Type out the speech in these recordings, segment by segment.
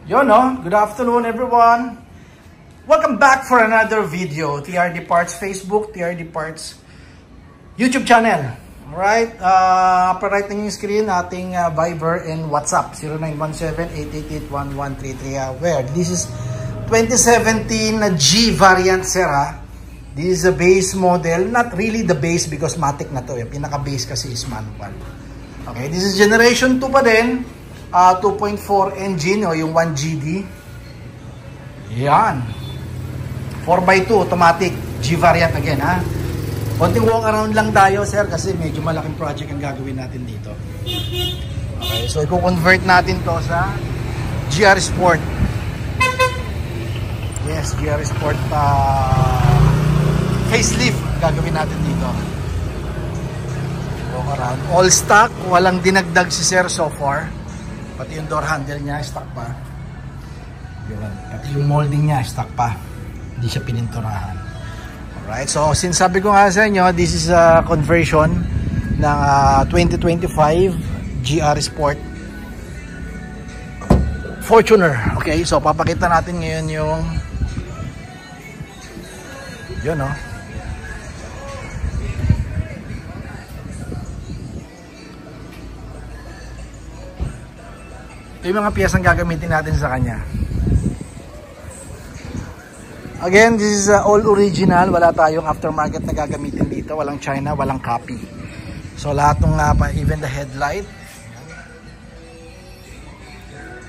Yo no, good afternoon everyone. Welcome back for another video. TRD Parts Facebook, TRD Parts YouTube channel. Alright, upper right ng yung screen, ating Viber and WhatsApp 0917-888-1133. Where this is 2017 na G variant sir ha. This is a base model, not really the base because matic na to. Yung pinaka-base kasi is manual. Okay, this is generation 2 pa din. 2.4 engine o yung 1GD. Yan. 4x2 automatic. G variant again ha. Konting walk around lang tayo sir kasi medyo malaking project ang gagawin natin dito. Okay, so i-convert natin to sa GR Sport. Yes, GR Sport facelift gagawin natin dito. Walk around. All stock, walang dinagdag si sir so far. Pati yung door handle niya, stock pa. Yun. Pati yung molding niya, stock pa. Hindi siya pininturahan. Alright, so since sabi ko nga sa inyo, this is a conversion ng 2025 GR Sport Fortuner. Okay, so papakita natin ngayon yung yun no. Ito yung mga piyesang gagamitin natin sa kanya. Again, this is all original. Wala tayong aftermarket na gagamitin dito. Walang China, walang copy. So lahat ng even the headlight,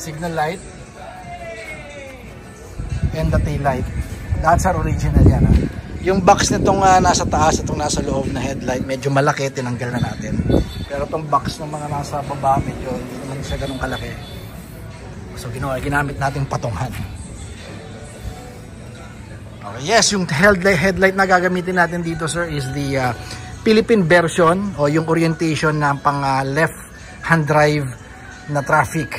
signal light, and the tail light. That's our original yan. Ha? Yung box nitong nasa taas, itong nasa loob na headlight, medyo malaki, tinanggal na natin. Pero itong box ng mga nasa baba, medyo hindi naman siya ganun kalaki. So ginamit nating patungan. Okay, yes, yung headlight na gagamitin natin dito sir is the Philippine version o yung orientation ng pang left hand drive na traffic.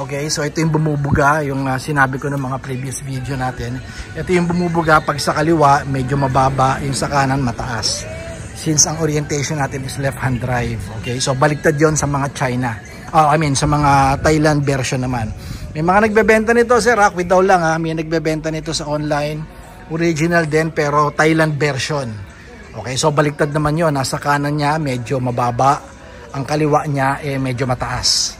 Okay, so ito yung bumubuga, yung sinabi ko ng mga previous video natin. Ito yung bumubuga pag sa kaliwa medyo mababa, yung sa kanan mataas. Since ang orientation natin is left hand drive. Okay, so baliktad yon sa mga China. Sa mga Thailand version naman. May mga nagbebenta nito sir, with daw lang ha. May nagbebenta nito sa online. Original din pero Thailand version. Okay, so baliktad naman yon. Nasa kanan niya medyo mababa. Ang kaliwa niya medyo mataas.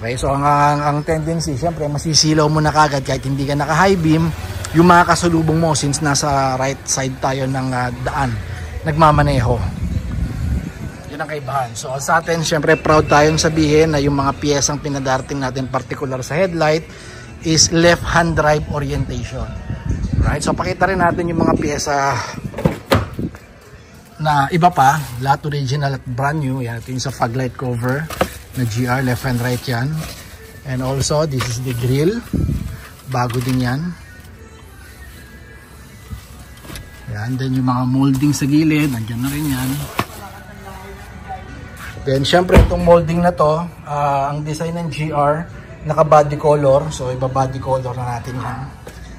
Okay, so ang tendency, syempre masisilaw mo na kagad kahit hindi ka naka high beam. Yung mga kasalubong mo since nasa right side tayo ng daan. Nagmamaneho. Yun ang kaibahan. So sa atin, syempre proud tayong sabihin na yung mga piyesang pinadarating natin particular sa headlight is left hand drive orientation. Right? So pakita rin natin yung mga piyesa na iba pa, lahat original at brand new. Yan, ito yung sa fog light cover na GR, left and right yan. And also, this is the grill. Bago din yan. Yan, then yung mga molding sa gilid, nandiyan na rin yan. Then, syempre, itong molding na to, ang design ng GR, naka-body color. So, iba-body color na natin yan.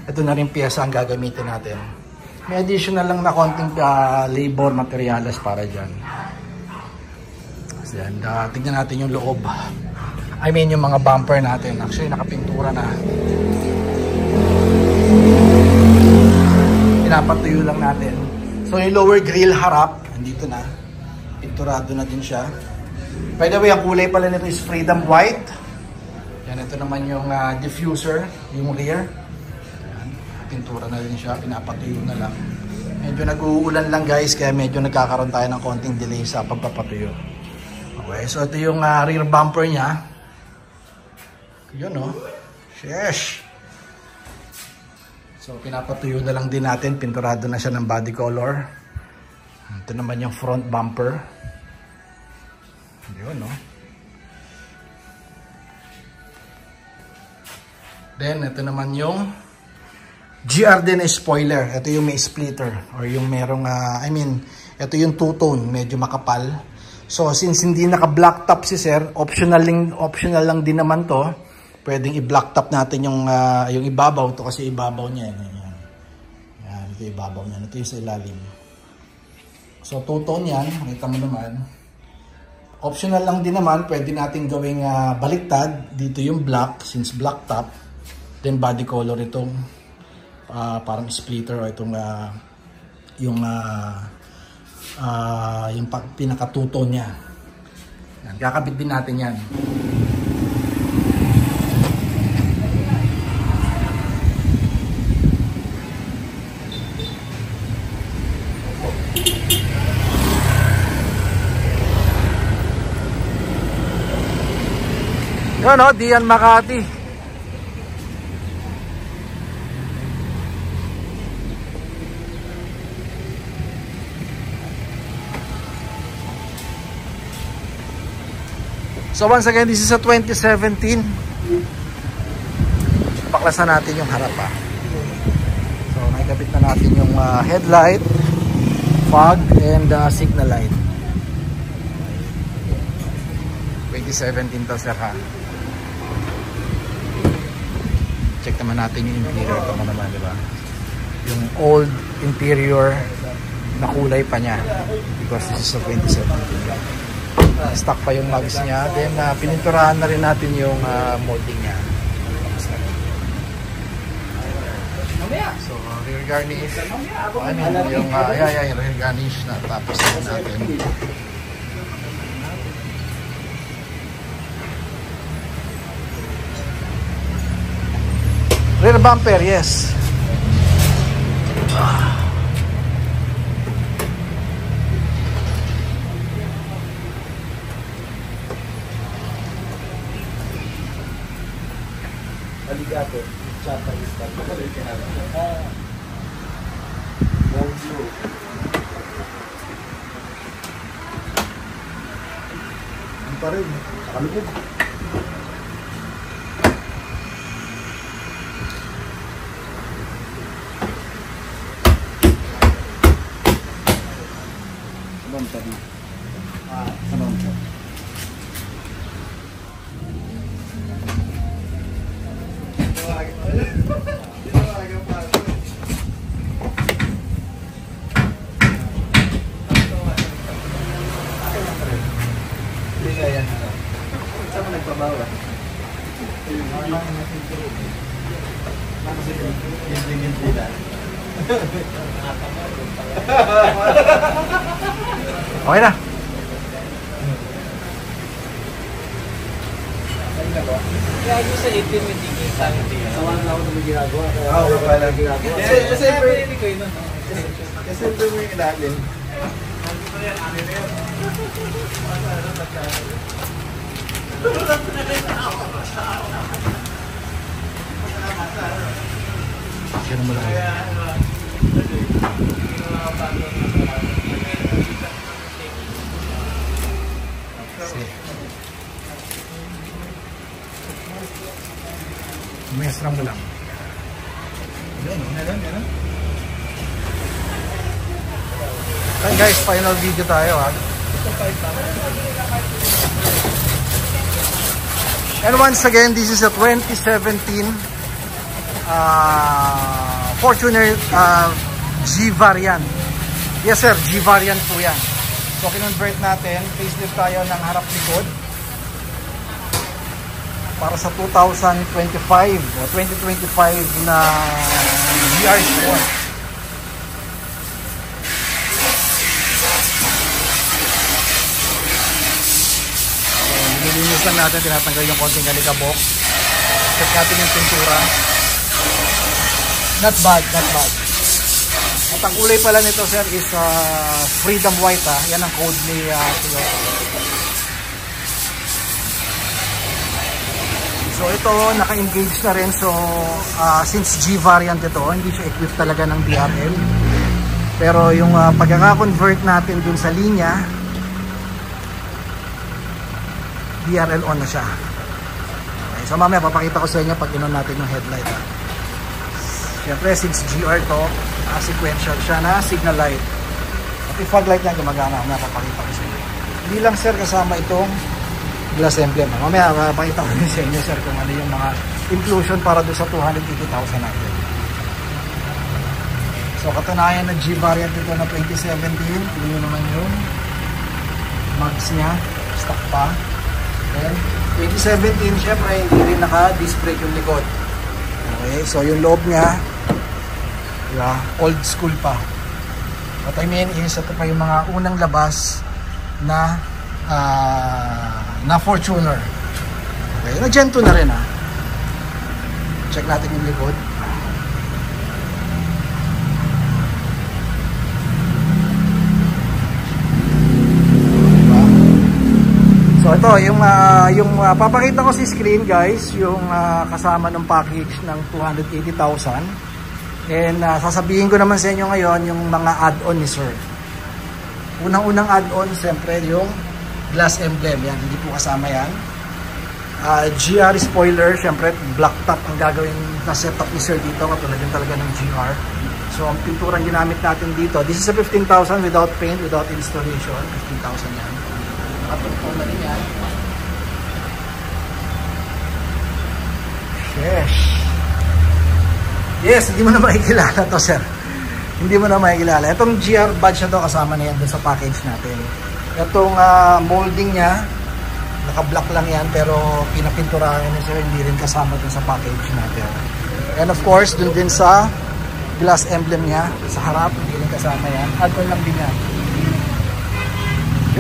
Ito na rin piyesa ang gagamitin natin. May additional lang na konting labor materials para dyan. So, yan, tignan natin yung loob. I mean, yung mga bumper natin. Actually, nakapintura na. Pinapatuyo lang natin. So, yung lower grill harap, andito na. Pinturado na din siya. By the way, ang kulay pala nito is Freedom White. Yan, ito naman yung diffuser, yung rear. Yan, pintura na din siya, pinapatuyo na lang. Medyo nag-uulan lang guys, kaya medyo nagkakaroon tayo ng konting delay sa pagpapatuyo. Okay, so ito yung rear bumper niya. Yun no. Sheesh. So pinapatuyo na lang din natin, pinturado na siya ng body color. Ito naman yung front bumper. Yun no. Then ito naman yung GR din is spoiler. Ito yung may splitter or yung merong ito yung two-tone, medyo makapal. So since hindi naka-black top si sir, optional lang din naman to. Pwedeng i-black top natin yung ibabaw to kasi ibabaw niya yan. Yan, ito ibabaw niya. Ito yung sa ilalim. So two-tone yan, makita mo naman. Optional lang din naman, pwede natin gawing baliktad. Dito yung black, since black top. Then body color itong parang splitter o itong yung pinakatuto niya. Yan, kakabit din natin yan. Yun o, Dian Makati. So once again, this is a 2017. Baklasan natin yung harap pa. So nakikabit na natin yung headlight, fog, and signal light. 2017 to sir ha. Check naman natin yung interior. Ito naman, di ba? Yung old interior na kulay pa niya. Because this is a 2017. Stock pa yung mags niya. Then, pininturahan na rin natin yung molding niya. So, rear garnish. Yung rear garnish na tapos natin. Rear bumper, yes. Aligato. Chata istan. Bonjour. Ang pa rin. Kalugod. Bumper na. Sa bumper. Saan mo nagpabawa? Okay na. Kaya yung sa 18 may tingin sa akin tingin. Sawa na ako na ginagawa. Wala pala ginagawa. Kasi ito mo yung inalim. Sino mo lang. Mesra mo lang. Okay guys, final video tayo ha. And once again, this is a 2017 Fortuner G variant. Yes sir, G variant po yan. So kinonvert natin, facelift tayo ng harap likod para sa 2025 o 2025 na GR Sport. Nililinis lang natin, tinatanggal yung konting alikabok. Check natin yung pintura. Not bad, not bad. At ang kulay pala nito sir is Freedom White ha. Yan ang code ni Toyota. So ito, naka-engage na rin. So since G variant ito, hindi siya equipped talaga ng DRL. Pero yung pagkaka-convert natin dun sa linya, DRL on na siya. Okay, so mamaya papakita ko sa inyo pag inon natin yung headlight ha. Siyempre since GR to, sequential siya na signal light. At yung fog light niya gumagana, napapakita ko sa inyo. Hindi lang sir kasama itong glass emblem. Mamaya papakita ko rin sa inyo sir kung ano yung mga inclusion para doon sa 280,000 natin. So katunayan na G variant ito na 2017. Tignan nyo naman yung mags niya, stock pa. Then 2017 syempre hindi rin naka-disc brake yung likod. Okay, so yung loob niya, diba, old school pa. What I mean is, ito pa yung mga unang labas na Fortuner. Okay, na Gen 2 na rin Check natin yung likod. So ito, yung papakita ko si screen guys, yung kasama ng package ng 280,000. And sasabihin ko naman sa inyo ngayon yung mga add-on ni sir. Unang-unang add-on, siyempre yung glass emblem. Yan, hindi po kasama yan. GR spoiler, siyempre black top ang gagawin na setup ni sir dito, katulad din talaga ng GR. So ang pinturang ginamit natin dito, this is a 15,000 without paint, without installation. 15,000 yan. Patungkol na rin yan. Yes, hindi mo na makikilala to sir. Hindi mo na makikilala. Itong GR badge na to, kasama na yan dun sa package natin. Itong molding niya, naka-black lang yan, pero pinapinturahan niya sir, hindi rin kasama dun sa package natin. And of course, dun din sa glass emblem niya, sa harap, hindi rin kasama yan. Add-on lang din yan.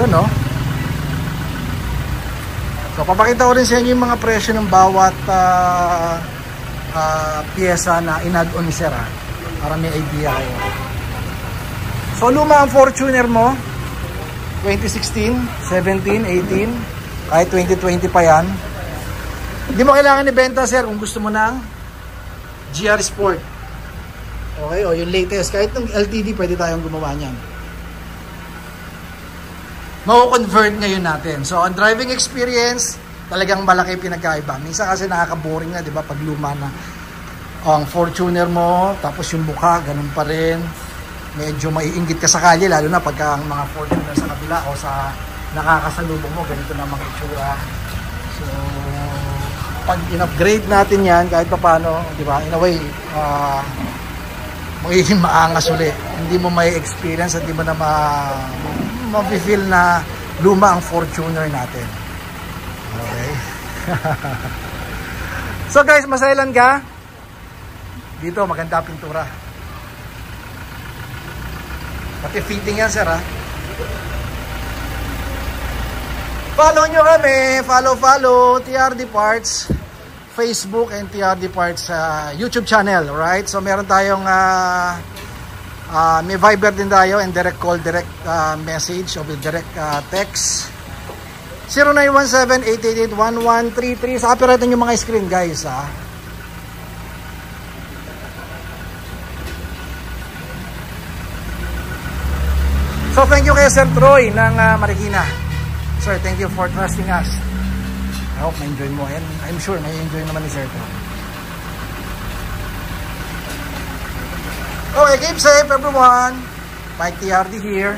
Yun, no? So, papakita ko rin sa inyo yung mga presyo ng bawat pyesa na in-add-on ni sir, para may idea kayo. So, luma ang Fortuner mo, 2016, 17, 18, kahit 2020 pa yan. Hindi mo kailangan ibenta sir kung gusto mo ng GR Sport. Okay, o yung latest, kahit ng LTD pwede tayong gumawa niyan. Mako-convert ngayon natin. So, ang driving experience, talagang malaki pinagkaiba. Minsan kasi nakaka-boring na, di ba, pag luma na ang Fortuner mo, tapos yung mukha, ganun pa rin. Medyo maiinggit ka sa kalye, lalo na pagka ang mga Fortuner sa kabila o sa nakakasalubong mo, ganito na mga itsura. So, pag in-upgrade natin yan, kahit pa paano, di ba, in a way, magiging maangas uli. Hindi mo may experience, hindi mo na ma-feel na luma ang Fortuner natin. Okay. So guys, masailan ka? Dito, maganda pintura. Pati fitting yan, sir, Follow nyo kami. Follow. TRD Parts. Facebook and TRD Parts YouTube channel. Right? So, meron tayong may Viber din tayo and direct call, direct message o direct text. 0917-888-1133. Sa copyright yung mga screen, guys, So, thank you kay Sir Troy ng Marikina. Sir, thank you for trusting us. I hope na-enjoy mo. And I'm sure na-enjoy naman ni Sir Troy. Okay, keep safe everyone. Mike TRD here.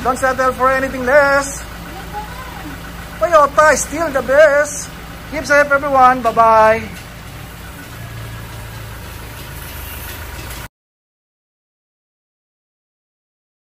Don't settle for anything less. Toyota is still the best. Keep safe everyone. Bye-bye.